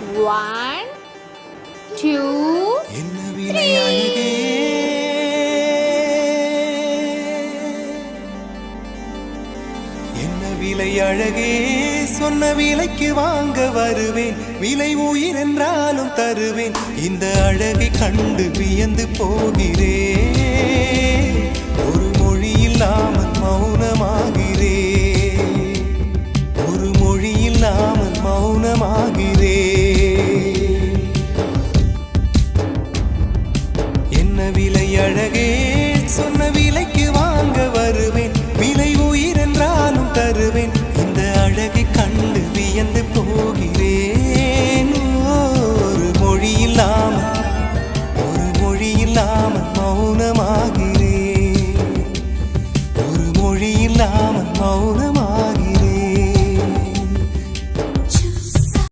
1 2 என்ன விலை அழகே, என்ன விலை அழகே, சொன்ன விலைக்கு வாங்க வருவேன். விலை உயிர் என்றாலும் தருவேன். இந்த அழகை கண்டு வியந்து போகிறேன். ஒரு மொழியில்